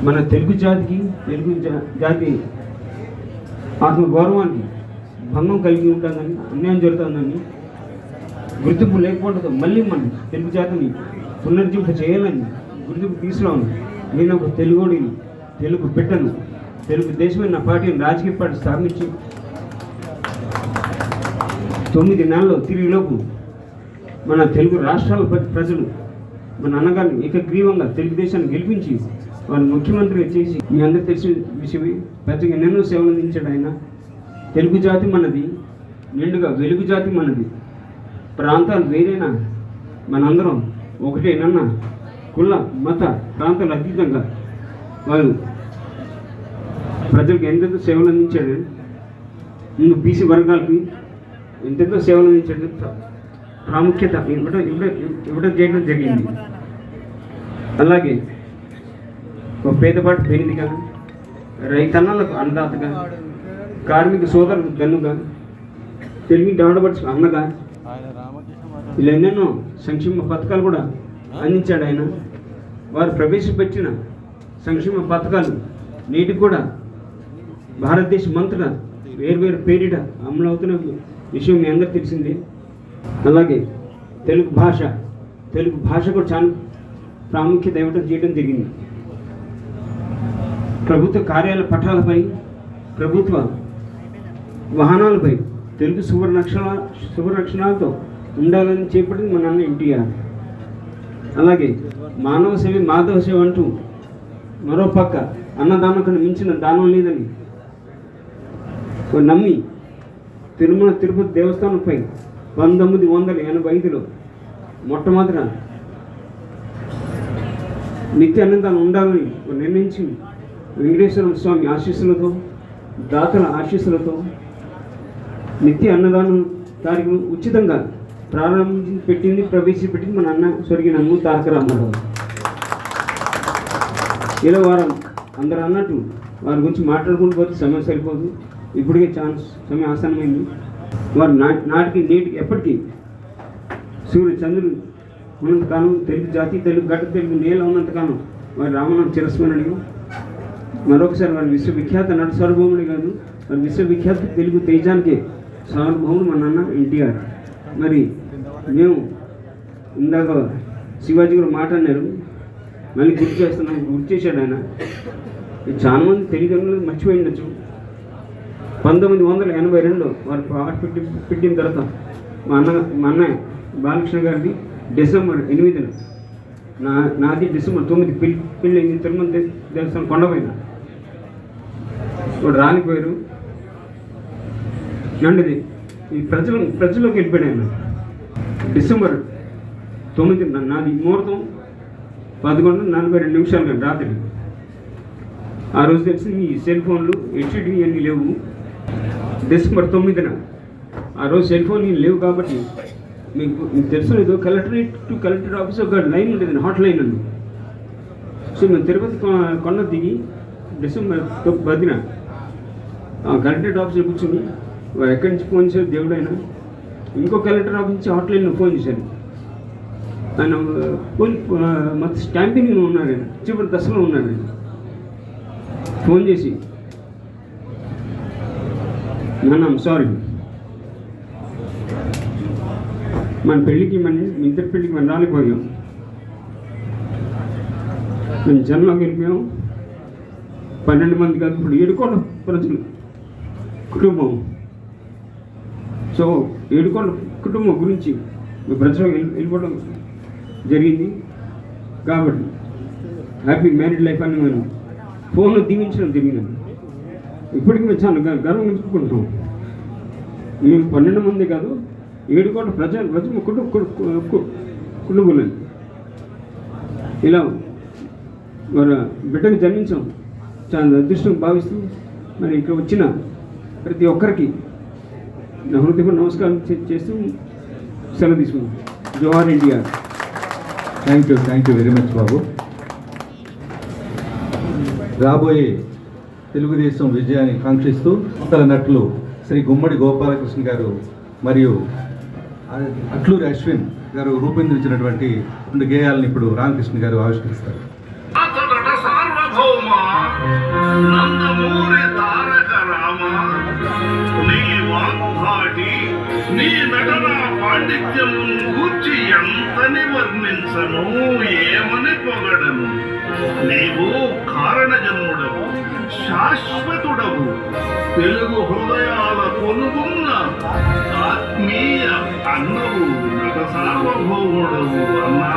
మన తెలుగు జాతికి జాతి ఆత్మగౌరవానికి భంగం కలిగి ఉంటుందని, అన్యాయం జరుగుతుందని, గుర్తింపు లేకపోవడంతో మళ్ళీ మనం తెలుగు జాతిని పునరుజ్జీవింప చేయాలని గుర్తింపు తీసుకురాను. నేను ఒక తెలుగుడిని, తెలుగు బిడ్డను, తెలుగు దేశమైన నా పార్టీని, రాజకీయ పార్టీ స్థాపించి 9 నెలల్లో తిరిగిలోపు మన తెలుగు రాష్ట్రాల ప్రజలు మన అన్నగారిని ఏకగ్రీవంగా తెలుగుదేశాన్ని గెలిపించి వారిని ముఖ్యమంత్రిగా చేసి, మీ అందరికీ తెలిసిన విషయమే, ప్రజలకు ఎన్నెన్నో సేవలు అందించాడు ఆయన. తెలుగు జాతి మనది, నిండుగా వెలుగు జాతి మనది. ప్రాంతాలు వేరైనా మనందరం ఒకటేనన్న కుల మత ప్రాంతాలు అతీతంగా వారు ప్రజలకు ఎంతెంతో సేవలు అందించాడు. ముందు బీసీ వర్గాలకి ఎంతెంతో సేవలు అందించాడు. ప్రాముఖ్యత ఇవ్వడం చేయడం జరిగింది. అలాగే ఒక పేదపాటి పెనిదిగా, రైతన్నలకు అన్నదాతగా, కార్మిక సోదరులకు గన్నుగా, తెలుగు ఆడబడుచు అన్నగా, ఇలా ఎన్నెన్నో సంక్షేమ పథకాలు కూడా అందించాడు ఆయన. వారు ప్రవేశపెట్టిన సంక్షేమ పథకాలు నేటికి కూడా భారతదేశం అంతటా వేరువేరు పేరిట అమలు అవుతున్న విషయం మీ అందరికీ తెలిసిందే. అలాగే తెలుగు భాష కూడా చాలా ప్రాముఖ్యత ఇవ్వడం చేయడం జరిగింది. ప్రభుత్వ కార్యాలయ పట్టాలపై, ప్రభుత్వ వాహనాలపై తెలుగు శుభలక్షణాలతో ఉండాలని చేపట్టింది మన అన్న ఎన్టీఆర్. అలాగే మానవ సేవ మాధవ సేవ అంటూ మరో పక్క అన్నదానం కన్నా మించిన దానం లేదని నమ్మి తిరుమల తిరుపతి దేవస్థానంపై 1985లో మొట్టమొదట నిత్య అన్నదానం ఉండాలని నిర్ణయించి వెంకటేశ్వర స్వామి ఆశీస్సులతో, దాతల ఆశీస్సులతో నిత్య అన్నదానం తారీఖు ఉచితంగా ప్రవేశపెట్టింది మన అన్న స్వర్గీయ నందమూరి తారక రామారావు. ఇలా వారం అందరూ అన్నట్టు వారి గురించి మాట్లాడుకుంటూ పోతే సమయం సరిపోదు. ఇప్పటికే సమయం ఆసన్నమైంది. వారు నాటికి నేటికి ఎప్పటికీ సూర్య చంద్రుడు ఉన్నంతకాలం, తెలుగు జాతి, తెలుగు గడ్డ, తెలుగు నేల ఉన్నంతకాలం వారి రామనాథ్ చిరస్మరణి. మరొకసారి వారి విశ్వవిఖ్యాత నట సార్వభౌముడే కాదు, వారి విశ్వవిఖ్యాత తెలుగు తేజానికి సార్వభౌముడు మన అన్న ఎన్టీఆర్. మరి మేము ఇందాక శివాజీ గారు మాట అన్నారు, మళ్ళీ గుర్తు చేశాడు ఆయన. చాలామంది తల్లిదండ్రులు మర్చిపోయి ఉండొచ్చు. 1982లో వారు పాట పెట్టిన తర్వాత మా అన్నయ్య బాలకృష్ణ గారిది డిసెంబర్ 8న, నాది డిసెంబర్ 9 పెళ్ళి అయింది. తిరుమల దేవస్థానం కొండపైన వాడు రాలిపోయారు. అండిది ఈ ప్రజల్లోకి వెళ్ళిపోయాడు ఆయన. డిసెంబర్ 9 నాది ముహూర్తం 11:42 రాత్రి. ఆ రోజు తెలిసి మీ సెల్ ఫోన్లు హెచ్డి అన్నీ లేవు. డిసెంబర్ 9న ఆ రోజు సెల్ ఫోన్ లేవు కాబట్టి మీకు తెలుసు లేదు, కలెక్టరేట్ టు కలెక్టరేట్ ఆఫీస్ ఒక లైన్ ఉండేది, హాట్ లైన్ అండి. సో మేము తిరుపతి కొండ దిగి డిసెంబర్ 10న కలెక్టరేట్ ఆఫీస్లో కూర్చుని వారు ఎక్కడి నుంచి ఫోన్ చేశారు దేవుడైనా, ఇంకో కలెక్టర్ ఆఫీస్ నుంచి హాట్ లైన్లో ఫోన్ చేశారు. ఆయన మొత్తం స్టాంపింగ్ ఉన్నారు, ఆయన చివరి దశలో ఉన్నారు. ఆయన ఫోన్ చేసి, నాన్న సారీ, మన పెళ్ళికి మీ ఇద్దరి పెళ్ళికి మనం రాలిపోయాం, మేము జనంలోకి వెళ్ళిపోయాం. 12 మంది కాదు, ఇప్పుడు 7 కోట్ల ప్రజలు కుటుంబం. సో 7 కోట్ల కుటుంబం గురించి మీ ప్రజలు వెళ్ళిపోవడం జరిగింది. కాబట్టి హ్యాపీ మ్యారీడ్ లైఫ్ అని మేము ఫోన్లో దీవించడం జరిగింది. ఇప్పటికీ మేము చాలా గర్వంగా చెప్పుకుంటాం. మేము 12 మంది కాదు, 7 కోట్ల ప్రజలు కుటుంబాలని ఇలా వారి బిడ్డకు జన్మించాం. చాలా అదృష్టం భావిస్తూ మరి ఇక్కడ వచ్చిన ప్రతి ఒక్కరికి నా హృదయపూర్వక నమస్కారం చేస్తూ సెలవు తీసుకున్నాం. జోహార్ India. Thank you very much బాబు. రాబోయే తెలుగుదేశం విజయాన్ని కాంక్షిస్తూ నూతన నటులు శ్రీ గుమ్మడి గోపాలకృష్ణ గారు మరియు అట్లూరి అశ్విన్ గారు రూపొందించినటువంటి 2 గేయాలను ఇప్పుడు రామకృష్ణ గారు ఆవిష్కరిస్తారు. శాశ్వతుడవు, తెలుగు హృదయాల కొనుగున్న ఆత్మీయ అన్నవు, నట సార్వభౌముడవు అన్నా.